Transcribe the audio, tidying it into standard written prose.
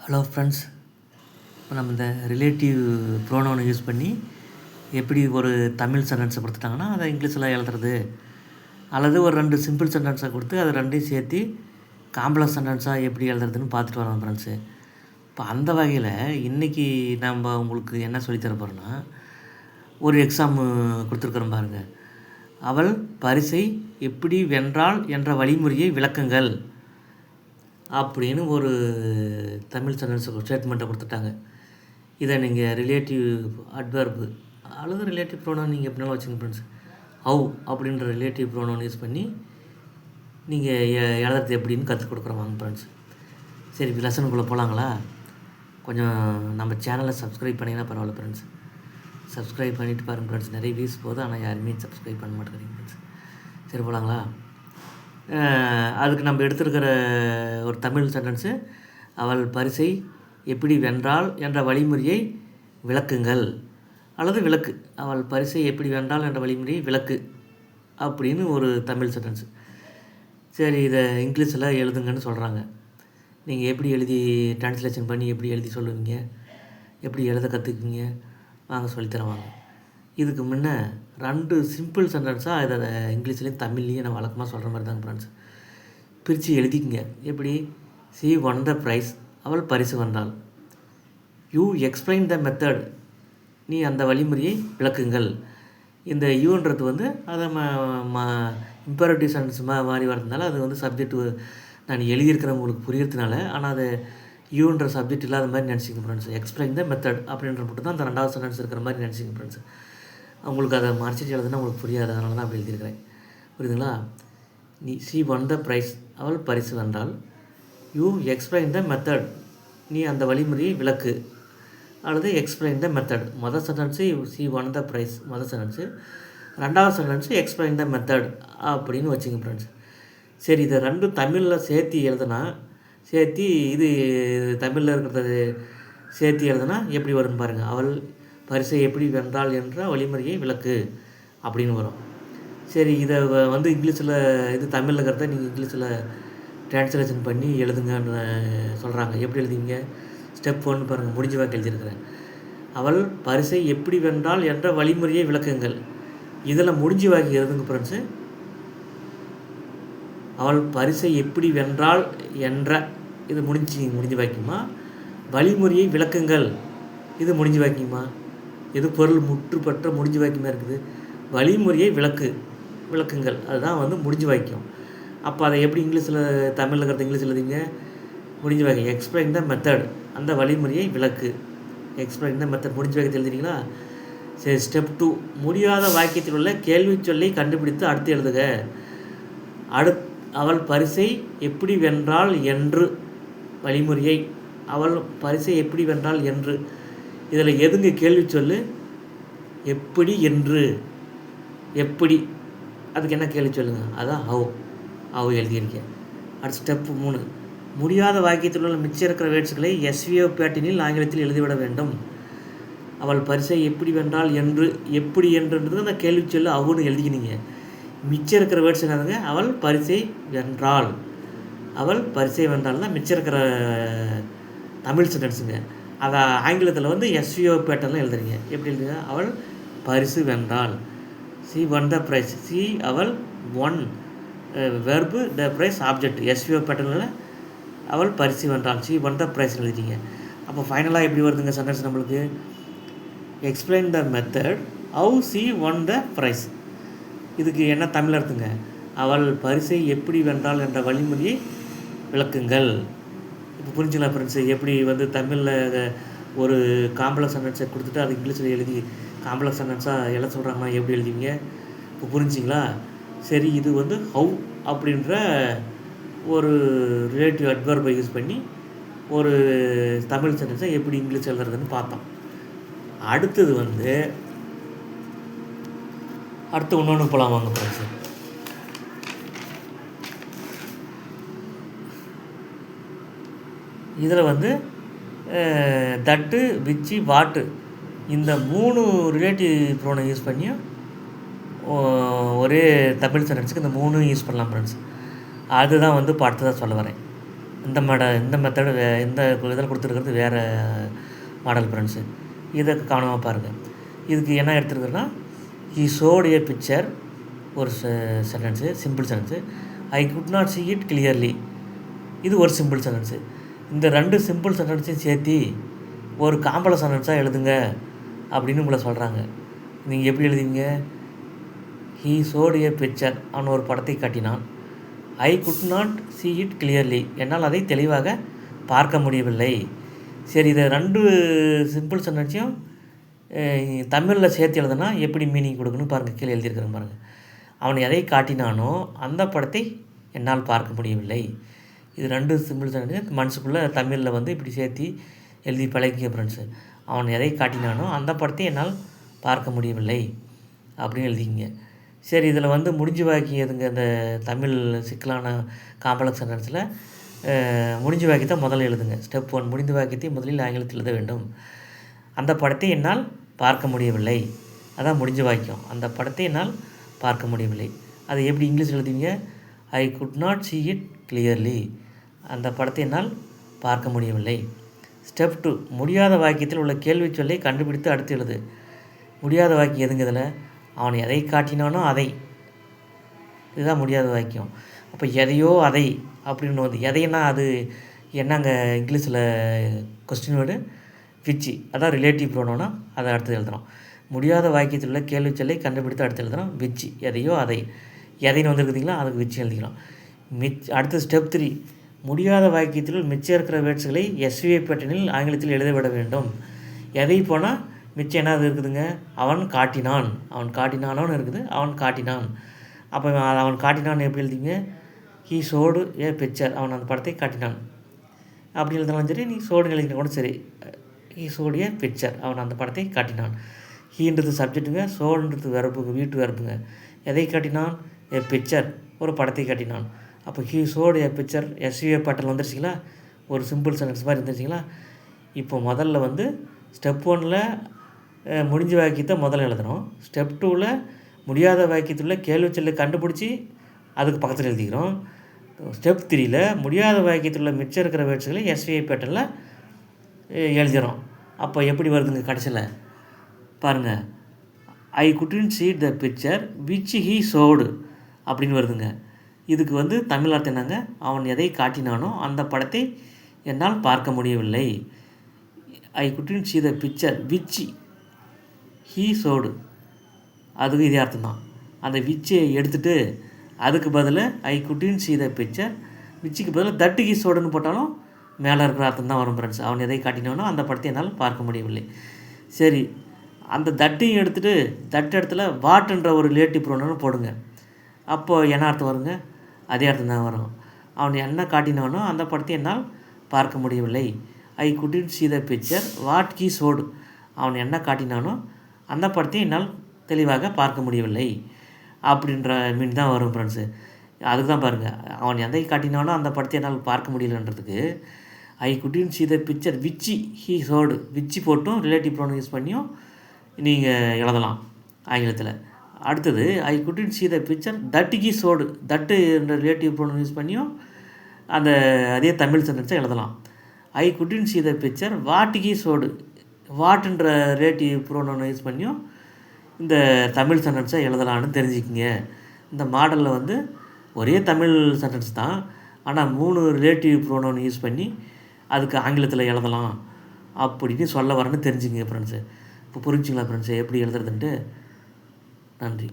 Hello friends, இப்போ நம்ம இந்த ரிலேட்டிவ் ப்ரோனவுனை யூஸ் பண்ணி எப்படி ஒரு தமிழ் சென்டென்ஸை கொடுத்துட்டாங்கன்னா அதை இங்கிலீஷில் எழுதுறது, அல்லது ஒரு 2 சிம்பிள் சென்டென்ஸை கொடுத்து அதை ரெண்டையும் சேர்த்து காம்ப்ளெக்ஸ் சென்டென்ஸாக எப்படி எழுதுறதுன்னு பார்த்துட்டு வரோம் ஃப்ரெண்ட்ஸு. இப்போ அந்த வகையில் இன்றைக்கி நம்ம உங்களுக்கு என்ன சொல்லித்தர போகிறோன்னா, ஒரு எக்ஸாம் கொடுத்துருக்குறோம் பாருங்கள். அவள் பரிசை எப்படி வென்றாள் என்ற வழிமுறையை விளக்குங்கள் அப்படின்னு ஒரு தமிழ் சென்டென்ஸ் ஸ்டேட்மெண்ட்டை கொடுத்துட்டாங்க. இதை நீங்கள் ரிலேட்டிவ் அட்வர்பு அல்லது ரிலேட்டிவ் ப்ரோனவுன் நீங்கள் எப்படினாலும் வச்சுங்க ஃப்ரெண்ட்ஸ். ஹவ் அப்படின்ற ரிலேட்டிவ் ப்ரோனவுன் யூஸ் பண்ணி நீங்கள் எழுதுறது எப்படின்னு கற்றுக் கொடுக்குறோம் வாங்க ஃப்ரெண்ட்ஸ். சரி, லெசனுக்குள்ளே போகலாங்களா? கொஞ்சம் நம்ம சேனலை சப்ஸ்கிரைப் பண்ணிங்கன்னா பரவாயில்ல ஃப்ரெண்ட்ஸ். சப்ஸ்கிரைப் பண்ணிவிட்டு பாருங்கள் ஃப்ரெண்ட்ஸ். நிறைய வியூஸ் போகுது, ஆனால் யாருமே சப்ஸ்கிரைப் பண்ண மாட்டேங்கிறீங்க ஃப்ரெண்ட்ஸ். சரி, போகலாங்களா? அதுக்கு நம்ம எடுத்துருக்கிற ஒரு தமிழ் சென்டென்ஸு, அவள் பரிசை எப்படி வென்றாள் என்ற வழிமுறையை விளக்குங்கள் அல்லது விளக்கு. அவள் பரிசை எப்படி வென்றாள் என்ற வழிமுறையை விளக்கு அப்படின்னு ஒரு தமிழ் சென்டென்ஸு. சரி, இதை இங்கிலீஷில் எழுதுங்கன்னு சொல்கிறாங்க. நீங்கள் எப்படி எழுதி ட்ரான்ஸ்லேஷன் பண்ணி எப்படி எழுதி சொல்லுவீங்க, எப்படி எழுத கற்றுக்குவீங்க வாங்க சொல்லித்தரேன் வாங்க. இதுக்கு முன்னே 2 சிம்பிள் சென்டென்ஸாக இதை இங்கிலீஷ்லேயும் தமிழ்லேயும் நான் வழக்கமாக சொல்கிற மாதிரி தாங்க ஃப்ரெண்ட்ஸ். பிரித்து எழுதிக்கங்க. எப்படி? சி ஒன் த ப்ரைஸ், அவள் பரிசு வந்தாள். யூ எக்ஸ்பிளைன் த மெத்தட், நீ அந்த வழிமுறையை விளக்குங்கள். இந்த யூன்றது வந்து அதை இம்பேரட்டிவ் சென்டென்ஸ் மாதிரி வரதுனால அது வந்து சப்ஜெக்ட் நான் எழுதியிருக்கிறேன் உங்களுக்கு புரியறதுனால, ஆனால் அது யூன்ற சப்ஜெக்ட் இல்லாத மாதிரி நினச்சிங்க ஃப்ரெண்ட்ஸ். எக்ஸ்பிளைன் த மெத்தட் அப்படின்ற மட்டும் தான் அந்த 2வது சென்டென்ஸ் இருக்கிற மாதிரி நினச்சிங்க ஃப்ரெண்ட்ஸ். உங்களுக்கு அதை மறைச்சிட்டு எழுதுனா உங்களுக்கு புரியாது, அதனால தான் அப்படி எழுதியிருக்கிறேன். புரியுதுங்களா? நீ சி ஒன் த ப்ரைஸ், அவள் பரிசு வந்தாள். யூ எக்ஸ்பிளைன் த மெத்தட், நீ அந்த வழிமுறையை விளக்கு அல்லது எக்ஸ்பிளைன் த மெத்தட். மொதல் sentence she won the prize மொதல் சென்டென்ஸு, 2வது சென்டென்ஸு எக்ஸ்பிளைன் த மெத்தட் அப்படின்னு வச்சுங்க ஃப்ரெண்ட்ஸ். சரி, இதை 2 தமிழில் சேர்த்து எழுதுனா, சேர்த்து இது தமிழில் இருக்கிறது சேர்த்து எழுதுனா எப்படி வரும்னு பாருங்கள். அவள் பரிசை எப்படி வென்றாள் என்ற வழிமுறையை விளக்கு அப்படின்னு வரும். சரி, இதை வந்து இங்கிலீஷில் இது தமிழில் இருக்கிறத நீங்கள் இங்கிலீஷில் ட்ரான்ஸ்லேஷன் பண்ணி எழுதுங்கன்னு சொல்கிறாங்க. எப்படி எழுதிங்க? ஸ்டெப் 1 பாருங்கள், முடிஞ்ச வாக்கு எழுதியிருக்கிறேன். அவள் பரிசை எப்படி வென்றாள் என்ற வழிமுறையை விளக்குங்கள். இதில் முடிஞ்ச வாக்கு எழுதுங்க ஃப்ரெண்ட்ஸு. அவள் பரிசை எப்படி வென்றாள் என்ற இது முடிஞ்ச வாக்கியமா? வழிமுறையை விளக்குங்கள் இது முடிஞ்ச வாக்கியமா? எது பொருள் முற்றுப்பற்ற முடிஞ்ச வாக்கியமாக இருக்குது? வழிமுறையை விளக்குங்கள் அதுதான் வந்து முடிஞ்ச வாக்கியம். அப்போ அதை எப்படி இங்கிலீஷில் தமிழில் இருக்கிறது இங்கிலீஷில் எழுதிங்க? முடிஞ்ச வாக்கியம் எக்ஸ்பிளைன் த மெத்தட், அந்த வழிமுறையை விளக்கு. எக்ஸ்பிளைன் த மெத்தட் முடிஞ்ச வாக்கியத்தை எழுதுறீங்களா? சரி, ஸ்டெப் 2, முடியாத வாக்கியத்தில் உள்ள கேள்வி சொல்லை கண்டுபிடித்து அடுத்து எழுதுக. அவள் பரிசை எப்படி வென்றாள் என்று வழிமுறையை, அவள் பரிசை எப்படி வென்றாள் என்று, இதில் எதுங்க கேள்வி சொல்லு? எப்படி என்று. எப்படி, அதுக்கு என்ன கேள்வி சொல்லுங்க? அதான் ஹவ் எழுதியிருக்கேன். அடுத்த ஸ்டெப் 3, முடியாத வாக்கியத்தில் உள்ள மிச்சம் இருக்கிற வேர்ட்ஸுகளை எஸ்விஓ பேட்டர்னில் ஆங்கிலத்தில் எழுதிவிட வேண்டும். அவள் பரிசை எப்படி வென்றாள் என்று, எப்படி என்றுன்றது அந்த கேள்வி சொல்லு அவுன்னு எழுதிக்கினீங்க. மிச்சம் இருக்கிற வேர்ட்ஸ் என்னதுங்க? அவள் பரிசை வென்றாள். அவள் பரிசை வென்றால் தான் மிச்சம் இருக்கிற தமிழ் சென்டென்ஸுங்க. அதை ஆங்கிலத்தில் வந்து எஸ்விஓ பேட்டர்னில் எழுதுறீங்க. எப்படி எழுதுங்க? அவள் பரிசு வென்றாள். She won the prize, she அவள் won verb, the prize object. SVO பேட்டர்னில் அவள் பரிசு வென்றாள், சி ஒன் த ப்ரைஸ் எழுதிட்டீங்க. அப்போ ஃபைனலாக எப்படி வருதுங்க சென்டென்ஸ் நம்மளுக்கு? Explain the method how she won the prize. இதுக்கு என்ன தமிழ் அர்த்தங்க? அவள் பரிசை எப்படி வென்றாள் என்ற வழிமுறையை விளக்குங்கள். இப்போ புரிஞ்சுக்கலாம் ஃப்ரெண்ட்ஸு, எப்படி வந்து தமிழில் ஒரு காம்ப்ளெக்ஸ் சென்டென்ஸை கொடுத்துட்டு அது இங்கிலீஷில் எழுதி காம்ப்ளெக்ஸ் சென்டென்ஸாக எழுத சொல்கிறாங்கன்னா எப்படி எழுதிங்க? இப்போ புரிஞ்சிங்களா? சரி, இது வந்து ஹவ் அப்படின்ற ஒரு ரிலேட்டிவ் அட்வர்பை யூஸ் பண்ணி ஒரு தமிழ் சென்டென்ஸை எப்படி இங்கிலீஷ் எழுதுறதுன்னு பார்த்தோம். அடுத்தது வந்து அடுத்து இன்னொன்று போகலாம் வாங்க ஃப்ரெண்ட்ஸு. இதில் வந்து தட்டு, விச்சு, வாட்டு இந்த 3 ரிலேட்டிவ் ப்ரோனை யூஸ் பண்ணியும் ஒரே தமிழ் சென்டென்ஸுக்கு இந்த 3 யூஸ் பண்ணலாம் ஃப்ரெண்ட்ஸ். அதுதான் வந்து இப்போ அடுத்ததாக சொல்ல வரேன். இந்த மெத்தடு இந்த இதில் கொடுத்துருக்கிறது வேறு மாடல் ஃப்ரெண்ட்ஸு. இதை கவனமாக பாருங்கள். இதுக்கு என்ன எடுத்துருக்குன்னா, ஹி ஷோட் ஏ பிக்சர் ஒரு sentence, simple sentence. I could not see it clearly, இது ஒரு சிம்பிள் சென்டென்ஸு. இந்த 2 சிம்பிள் சென்டென்ஸையும் சேர்த்து ஒரு காம்ப்ளெக்ஸ் சென்டென்ஸாக எழுதுங்க அப்படின்னு உங்களை சொல்கிறாங்க. நீங்கள் எப்படி எழுதுவீங்க? ஹீ ஷோட் ஏ பிக்சர், அவன் ஒரு படத்தை காட்டினான். ஐ could not see it clearly, என்னால் அதை தெளிவாக பார்க்க முடியவில்லை. சரி, இதை 2 சிம்பிள் சென்டென்ஸையும் தமிழில் சேர்த்து எழுதுனா எப்படி மீனிங் கொடுக்கணும் பாருங்கள். கீழே எழுதியிருக்கிறேன் பாருங்கள். அவன் எதை காட்டினானோ அந்த படத்தை என்னால் பார்க்க முடியவில்லை. இது 2 சிம்பிள் சென்டென்ஸ் மனசுக்குள்ளே தமிழில் வந்து இப்படி சேர்த்து எழுதி பழகிக்க ஃப்ரெண்ட்ஸு. அவன் எதை காட்டினானோ அந்த படத்தை என்னால் பார்க்க முடியவில்லை அப்படின்னு எழுதிங்க. சரி, இதில் வந்து முடிஞ்சு வாக்கியம் எதுங்க? இந்த தமிழ் சிக்கலான காம்ப்ளெக்ஸ் சென்டென்ஸில் முடிஞ்சு வாக்கியத்தை முதல்ல எழுதுங்க. ஸ்டெப் 1, முடிந்த வாக்கியத்தை முதலில் ஆங்கிலத்தில் எழுத வேண்டும். அந்த படத்தை என்னால் பார்க்க முடியவில்லை, அதான் முடிஞ்ச வாக்கியம். அந்த படத்தை என்னால் பார்க்க முடியவில்லை. அதை எப்படி இங்கிலீஷில் எழுதுவீங்க? I could not see it clearly, அந்த படத்தை என்னால் பார்க்க முடியவில்லை. ஸ்டெப் 2, முடியாத வாக்கியத்தில் உள்ள கேள்வி சொல்லை கண்டுபிடித்து அடுத்து எழுது. முடியாத வாக்கியம் எதுங்க? இதில் அவன் எதை காட்டினானோ அதை, இதுதான் முடியாத வாக்கியம். அப்போ எதையோ அதை அப்படின்னு வந்து எதைன்னா அது என்னங்க இங்கிலீஷில் கொஸ்டின் வேர்டு விச்சி, அதான் ரிலேட்டிவ் ப்ரோனோனா அதை அடுத்து எழுதுகிறோம். முடியாத வாக்கியத்தில் உள்ள கேள்வி சொல்லை கண்டுபிடித்து அடுத்து எழுதுகிறோம் விச்சி, எதையோ அதை. எதைன்னு வந்துருக்குதுங்களா, அதுக்கு விச்சி எழுதிக்கலாம். அடுத்து ஸ்டெப் 3, முடியாத வாக்கியத்தில் மிச்சம் இருக்கிற வேர்ட்ஸ்களை எஸ்விஐ பேட்டர்னில் ஆங்கிலத்தில் எழுத விட வேண்டும். எதை போனால் மிச்சம் என்ன இருக்குதுங்க? அவன் காட்டினான், அவன் காட்டினானோன்னு இருக்குது, அவன் காட்டினான். அப்போ அவன் காட்டினான் எப்படி எழுதிங்க? ஹீ ஷோடு ஏ பிக்சர், அவன் அந்த படத்தை காட்டினான் அப்படி எழுதினாலும் சரி, நீ ஷோடுன்னு எழுதினா கூட சரி. ஹீ ஷோடு ஏ பிக்சர், அவன் அந்த படத்தை காட்டினான். ஹீன்றது சப்ஜெக்ட்டுங்க, ஷோடுன்றது வெறுப்புங்க, வீட்டு வெறுப்புங்க. எதை காட்டினான்? ஏ பிக்சர், ஒரு படத்தை காட்டினான். அப்போ he showed a picture SVA pattern வந்துருச்சிங்களா, ஒரு சிம்பிள் சென்டென்ஸ் மாதிரி இருந்துருச்சிங்களா. இப்போ முதல்ல வந்து ஸ்டெப் 1ல் முடிஞ்ச வாக்கியத்தை முதல்ல எழுதுகிறோம். ஸ்டெப் 2ல் முடியாத வாக்கியத்தில் கேள்வி சொல்லை கண்டுபிடிச்சி அதுக்கு பக்கத்தில் எழுதிக்கிறோம். ஸ்டெப் 3ல் முடியாத வாக்கியத்தில் மிச்சம் இருக்கிற வேர்ட்ஸ்களை எஸ்விஐ பேட்டர்னில் எழுதிகிறோம். அப்போ எப்படி வருதுங்க கடைசியில் பாருங்கள்? ஐ couldn't see the picture which he showed அப்படின்னு வருதுங்க. இதுக்கு வந்து தமிழ் அர்த்தம் என்னங்க? அவன் எதை காட்டினானோ அந்த படத்தை என்னால் பார்க்க முடியவில்லை. ஐ couldn't see the picture which he showed, அதுக்கு இதே அர்த்தம் தான். அந்த விச்சை எடுத்துகிட்டு அதுக்கு பதில் ஐ குட்ன்ட் see த பிக்சர் விச்சுக்கு பதில் தட்டு ஹீ ஷோடுன்னு போட்டாலும் மேலே இருக்கிற அர்த்தம் தான் வரும் ஃப்ரெண்ட்ஸ். அவன் எதை காட்டினானோ அந்த படத்தை என்னால் பார்க்க முடியவில்லை. சரி, அந்த தட்டையும் எடுத்துகிட்டு தட்டு இடத்துல வாட்டுன்ற ஒரு ரிலேட்டிவ் ப்ரோனோன்னு போடுங்க. அப்போது என்ன அர்த்தம் வருங்க? அதே அர்த்தம் தான் வரும். அவன் என்ன காட்டினானோ அந்த படத்தை என்னால் பார்க்க முடியவில்லை. ஐ couldn't see the picture what he showed, அவன் என்ன காட்டினானோ அந்த படத்தை என்னால் தெளிவாக பார்க்க முடியவில்லை அப்படின்ற மீன் தான் வரும் ஃப்ரெண்ட்ஸு. அதுக்கு தான் பாருங்கள், அவன் எதை காட்டினானோ அந்த படத்தை என்னால் பார்க்க முடியலன்றதுக்கு I couldn't see the picture which he showed, which போட்டும் ரிலேட்டிவ் ப்ரோனவுன் யூஸ் பண்ணியும் நீங்கள் எழுதலாம் ஆங்கிலத்தில். அடுத்தது I couldn't see the picture that he showed, that என்ற ரிலேட்டிவ் ப்ரோனவுன் யூஸ் பண்ணியும் அந்த அதே தமிழ் சென்டென்ஸை எழுதலாம். I couldn't see the picture what he showed, வாட்ன்ற ரிலேட்டிவ் ப்ரோனவுன் யூஸ் பண்ணியும் இந்த தமிழ் சென்டென்ஸை எழுதலான்னு தெரிஞ்சுக்கிங்க. இந்த மாடலில் வந்து ஒரே தமிழ் சென்டென்ஸ் தான், ஆனால் 3 ரிலேட்டிவ் ப்ரோனவுன் யூஸ் பண்ணி அதுக்கு ஆங்கிலத்தில் எழுதலாம் அப்படின்னு சொல்ல வரேன்னு தெரிஞ்சுங்க ஃப்ரெண்ட்ஸு. இப்போ புரிஞ்சுங்களா ஃப்ரெண்ட்ஸு எப்படி எழுதுறதுன்ட்டு? நன்றி.